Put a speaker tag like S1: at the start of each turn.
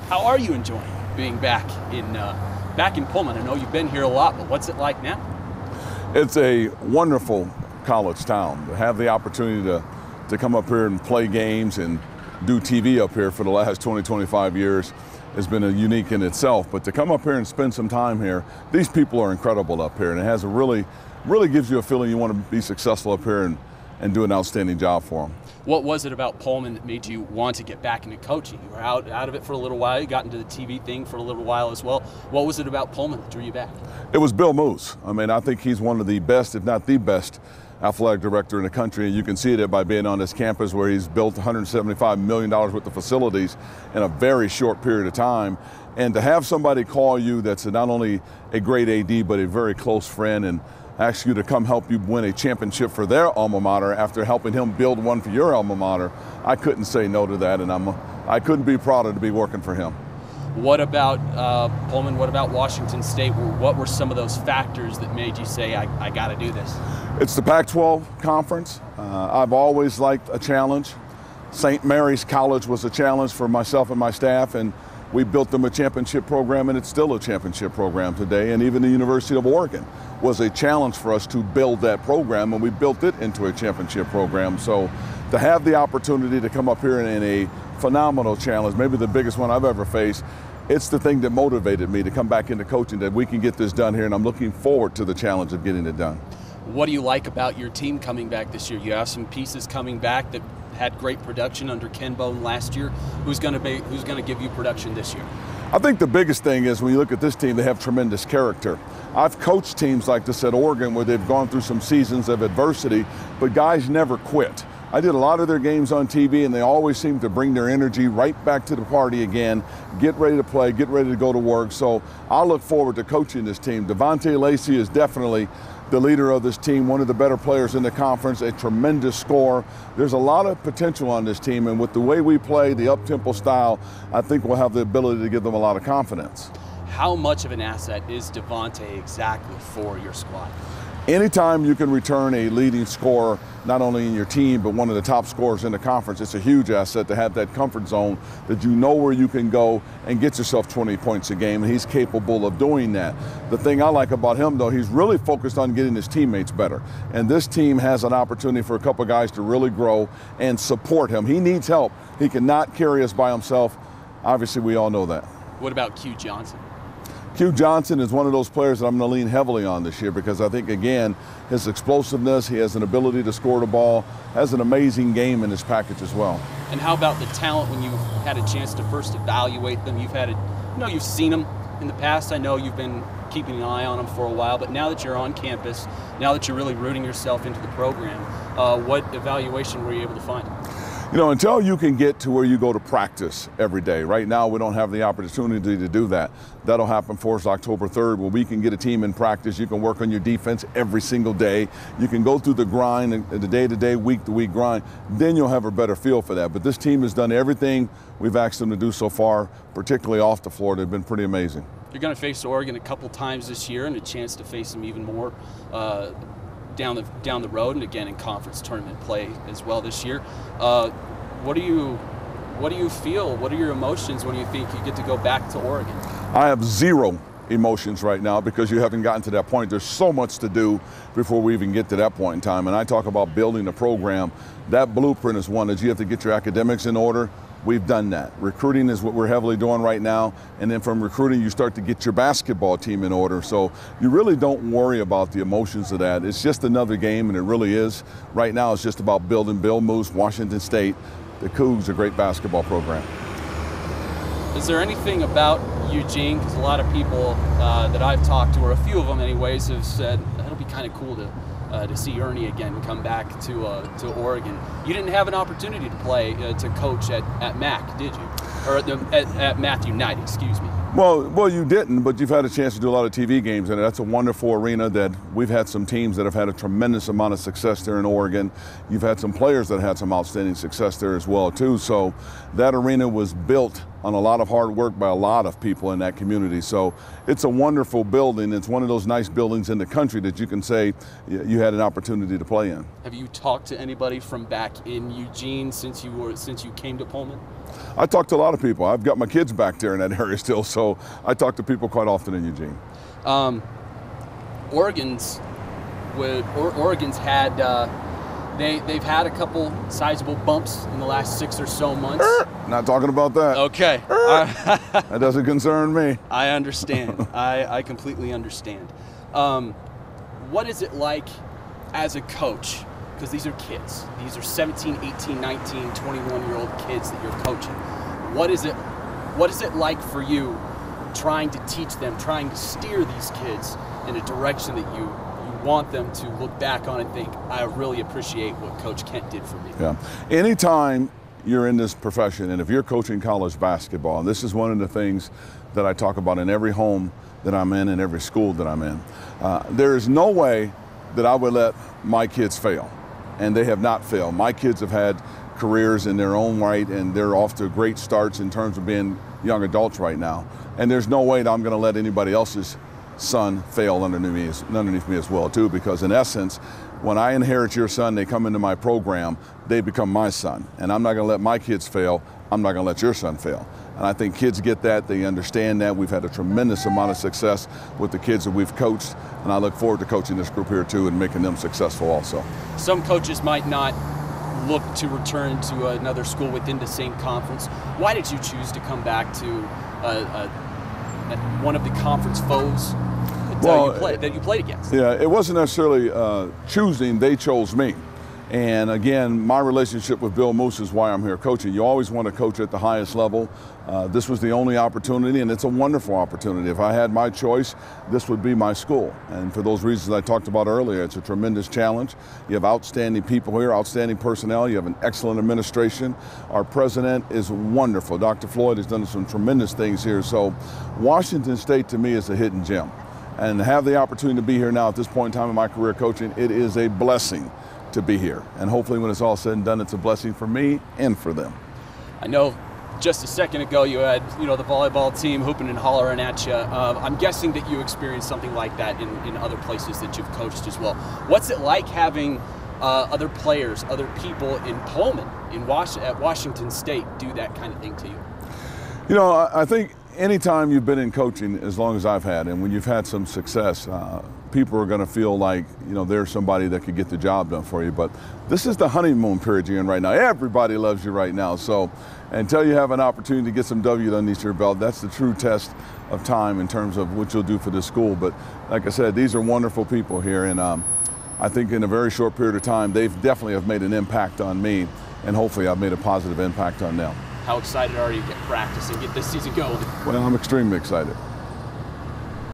S1: How are you enjoying being back in Pullman? I know you've been here a lot, but what's it like now?
S2: It's a wonderful college town. To have the opportunity to come up here and play games and do TV up here for the last 20, 25 years has been unique in itself. But to come up here and spend some time here, these people are incredible up here, and it has a really gives you a feeling you want to be successful up here and do an outstanding job for them.
S1: What was it about Pullman that made you want to get back into coaching? You were out of it for a little while. You got into the TV thing for a little while as well. What was it about Pullman that drew you back?
S2: It was Bill Moose. I mean, I think he's one of the best, if not the best, athletic director in the country, and you can see it by being on this campus where he's built $175 million worth of facilities in a very short period of time. And to have somebody call you that's not only a great AD, but a very close friend, and ask you to come help you win a championship for their alma mater after helping him build one for your alma mater, I couldn't say no to that, and I couldn't be prouder to be working for him.
S1: What about Pullman? What about Washington State? What were some of those factors that made you say, I got to do this?
S2: It's the Pac-12 conference. I've always liked a challenge. St. Mary's College was a challenge for myself and my staff, and we built them a championship program, and it's still a championship program today. And even the University of Oregon was a challenge for us to build that program, and we built it into a championship program. So to have the opportunity to come up here in a phenomenal challenge, maybe the biggest one I've ever faced, it's the thing that motivated me to come back into coaching, that we can get this done here, and I'm looking forward to the challenge of getting it done.
S1: What do you like about your team coming back this year? You have some pieces coming back that had great production under Ken Bone last year. Who's going to give you production this year?
S2: I think the biggest thing is when you look at this team, they have tremendous character. I've coached teams like this at Oregon where they've gone through some seasons of adversity, but guys never quit. I did a lot of their games on TV, and they always seem to bring their energy right back to the party again, get ready to play, get ready to go to work. So I look forward to coaching this team. Devontae Lacey is definitely the leader of this team, one of the better players in the conference, a tremendous scorer. There's a lot of potential on this team, and with the way we play, the up-tempo style, I think we'll have the ability to give them a lot of confidence.
S1: How much of an asset is Devontae exactly for your squad?
S2: Anytime you can return a leading scorer, not only in your team, but one of the top scorers in the conference, it's a huge asset to have that comfort zone that you know where you can go and get yourself 20 points a game, and he's capable of doing that. The thing I like about him, though, he's really focused on getting his teammates better. And this team has an opportunity for a couple of guys to really grow and support him. He needs help. He cannot carry us by himself. Obviously, we all know that.
S1: What about Q Johnson?
S2: Q Johnson is one of those players that I'm going to lean heavily on this year because I think, again, his explosiveness, he has an ability to score the ball, has an amazing game in his package as well.
S1: And how about the talent when you've had a chance to first evaluate them? You've seen them in the past. I know you've been keeping an eye on them for a while, but now that you're on campus, now that you're really rooting yourself into the program, what evaluation were you able to find?
S2: You know, until you can get to where you go to practice every day. Right now, we don't have the opportunity to do that. That'll happen for us October 3rd, where we can get a team in practice. You can work on your defense every single day. You can go through the grind, the day-to-day, week-to-week grind. Then you'll have a better feel for that. But this team has done everything we've asked them to do so far, particularly off the floor. They've been pretty amazing. You're
S1: going to face Oregon a couple times this year and a chance to face them even more down the road, and again in conference tournament play as well this year. What do you feel? What are your emotions when you think you get to go back to Oregon?
S2: I have zero emotions right now because you haven't gotten to that point. There's so much to do before we even get to that point in time. And I talk about building a program. That blueprint is one that you have to get your academics in order. We've done that. Recruiting is what we're heavily doing right now. And then from recruiting, you start to get your basketball team in order. So you really don't worry about the emotions of that. It's just another game, and it really is. Right now, it's just about building Bill Moose, Washington State. The Cougs, a great basketball program.
S1: Is there anything about Eugene, because a lot of people that I've talked to, or a few of them anyways, have said it'll be kind of cool to see Ernie again come back to Oregon. You didn't have an opportunity to play, to coach at Mac, did you? Or at Matthew Knight, excuse me.
S2: Well, you didn't, but you've had a chance to do a lot of TV games, and that's a wonderful arena that we've had some teams that have had a tremendous amount of success there in Oregon. You've had some players that had some outstanding success there as well, too. So that arena was built on a lot of hard work by a lot of people in that community. So it's a wonderful building. It's one of those nice buildings in the country that you can say you had an opportunity to play in.
S1: Have you talked to anybody from back in Eugene since you came to Pullman?
S2: I talk to a lot of people. I've got my kids back there in that area still, so I talk to people quite often in Eugene.
S1: Oregon's had they've had a couple sizable bumps in the last 6 or so months.
S2: Not talking about that.
S1: Okay.
S2: That doesn't concern me.
S1: I understand. I completely understand. What is it like as a coach? Because these are kids. These are 17, 18, 19, 21-year-old kids that you're coaching. What is it like for you trying to teach them, trying to steer these kids in a direction that you want them to look back on and think, I really appreciate what Coach Kent did for me?
S2: Yeah. Anytime you're in this profession, and if you're coaching college basketball, and this is one of the things that I talk about in every home that I'm in and every school that I'm in, there is no way that I would let my kids fail. And they have not failed. My kids have had careers in their own right, and they're off to great starts in terms of being young adults right now. And there's no way that I'm going to let anybody else's son fail underneath me as well, too, because in essence, when I inherit your son, they come into my program, they become my son. And I'm not going to let my kids fail. I'm not going to let your son fail. And I think kids get that, they understand that. We've had a tremendous amount of success with the kids that we've coached, and I look forward to coaching this group here too and making them successful also.
S1: Some coaches might not look to return to another school within the same conference. Why did you choose to come back to one of the conference foes that you played against?
S2: Yeah, it wasn't necessarily choosing, they chose me. And again, my relationship with Bill Moose is why I'm here coaching. You always want to coach at the highest level. This was the only opportunity, and it's a wonderful opportunity. If I had my choice, this would be my school. And for those reasons I talked about earlier, it's a tremendous challenge. You have outstanding people here, outstanding personnel. You have an excellent administration. Our president is wonderful. Dr. Floyd has done some tremendous things here. So Washington State to me is a hidden gem. And to have the opportunity to be here now at this point in time in my career coaching, it is a blessing to be here. And hopefully when it's all said and done, it's a blessing for me and for them.
S1: I know just a second ago you had the volleyball team hooping and hollering at you. I'm guessing that you experienced something like that in other places that you've coached as well. What's it like having other players, other people in Pullman, at Washington State do that kind of thing to you?
S2: You know, I think anytime you've been in coaching as long as I've had, and when you've had some success, people are going to feel like, there's somebody that could get the job done for you. But this is the honeymoon period you're in right now. Everybody loves you right now. So until you have an opportunity to get some W underneath your belt, that's the true test of time in terms of what you'll do for this school. But like I said, these are wonderful people here. And I think in a very short period of time, they've definitely have made an impact on me. And hopefully I've made a positive impact on them.
S1: How excited are you to get practice and get this season going?
S2: Well, I'm extremely excited.